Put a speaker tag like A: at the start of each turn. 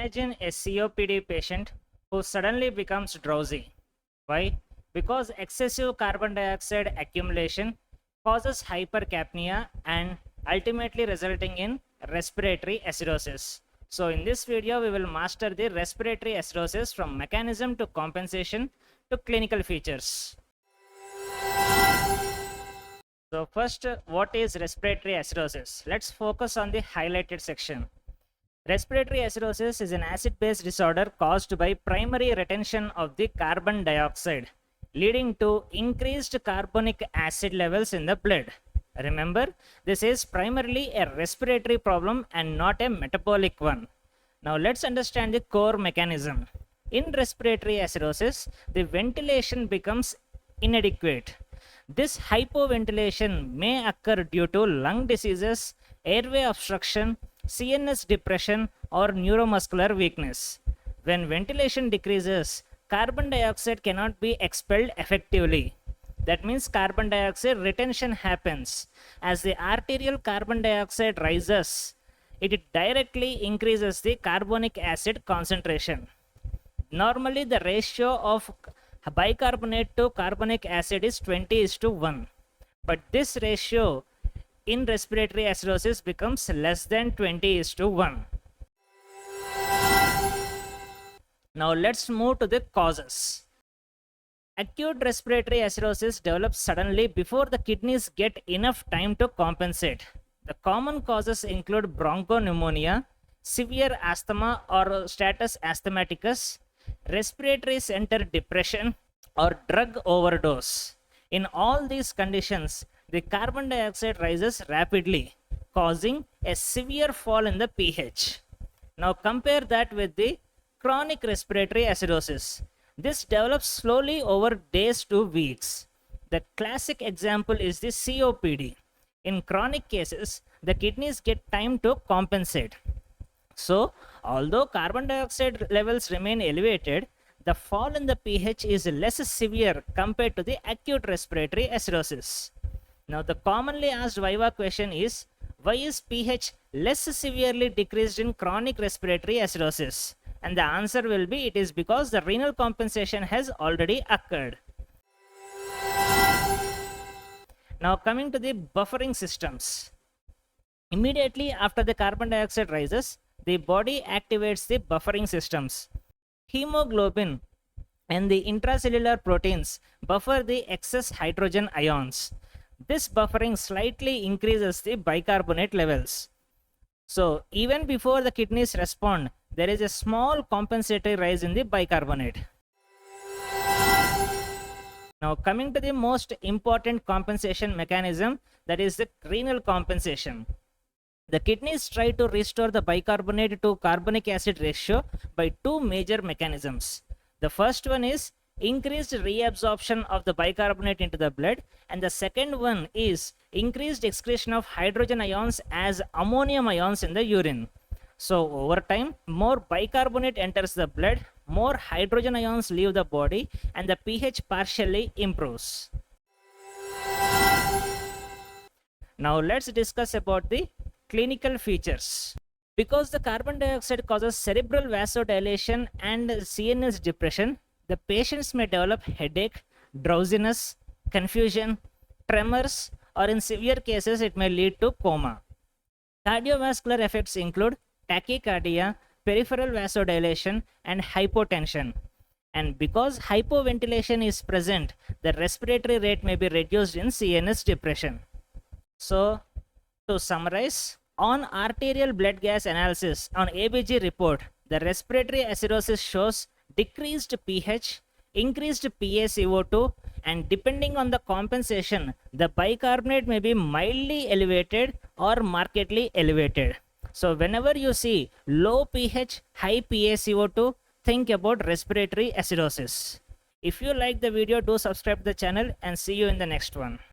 A: Imagine a COPD patient who suddenly becomes drowsy. Why? Because excessive carbon dioxide accumulation causes hypercapnia and ultimately resulting in respiratory acidosis. So in this video, we will master the respiratory acidosis from mechanism to compensation to clinical features. So first, what is respiratory acidosis? Let's focus on the highlighted section. Respiratory acidosis is an acid-base disorder caused by primary retention of the carbon dioxide, leading to increased carbonic acid levels in the blood. Remember, this is primarily a respiratory problem and not a metabolic one. Now let's understand the core mechanism. In respiratory acidosis, the ventilation becomes inadequate. This hypoventilation may occur due to lung diseases, airway obstruction, CNS depression, or neuromuscular weakness. When ventilation decreases, carbon dioxide cannot be expelled effectively. That means carbon dioxide retention happens. As the arterial carbon dioxide rises, it directly increases the carbonic acid concentration. Normally, the ratio of bicarbonate to carbonic acid is 20:1. But this ratio in respiratory acidosis becomes less than 20:1. Now let's move to the causes. Acute respiratory acidosis develops suddenly before the kidneys get enough time to compensate. The common causes include bronchopneumonia, severe asthma or status asthmaticus, respiratory center depression, or drug overdose. In all these conditions, the carbon dioxide rises rapidly, causing a severe fall in the pH. Now compare that with the chronic respiratory acidosis. This develops slowly over days to weeks. The classic example is the COPD. In chronic cases, the kidneys get time to compensate. So, although carbon dioxide levels remain elevated, the fall in the pH is less severe compared to the acute respiratory acidosis. Now, the commonly asked Viva question is, why is pH less severely decreased in chronic respiratory acidosis? And the answer will be, it is because the renal compensation has already occurred. Now, coming to the buffering systems. Immediately after the carbon dioxide rises, the body activates the buffering systems. Hemoglobin and the intracellular proteins buffer the excess hydrogen ions. This buffering slightly increases the bicarbonate levels. So even before the kidneys respond, there is a small compensatory rise in the bicarbonate. Now coming to the most important compensation mechanism, that is the renal compensation. The kidneys try to restore the bicarbonate to carbonic acid ratio by two major mechanisms. The first one is increased reabsorption of the bicarbonate into the blood, and the second one is increased excretion of hydrogen ions as ammonium ions in the urine. So over time, more bicarbonate enters the blood, more hydrogen ions leave the body, and the pH partially improves. Now let's discuss about the clinical features. Because the carbon dioxide causes cerebral vasodilation and CNS depression, the patients may develop headache, drowsiness, confusion, tremors, or in severe cases it may lead to coma. Cardiovascular effects include tachycardia, peripheral vasodilation, and hypotension. And because hypoventilation is present, the respiratory rate may be reduced in CNS depression. So, to summarize, on arterial blood gas analysis on ABG report, the respiratory acidosis shows decreased pH, increased PaCO2, and depending on the compensation, the bicarbonate may be mildly elevated or markedly elevated. So whenever you see low pH, high PaCO2, think about respiratory acidosis. If you like the video, do subscribe to the channel and see you in the next one.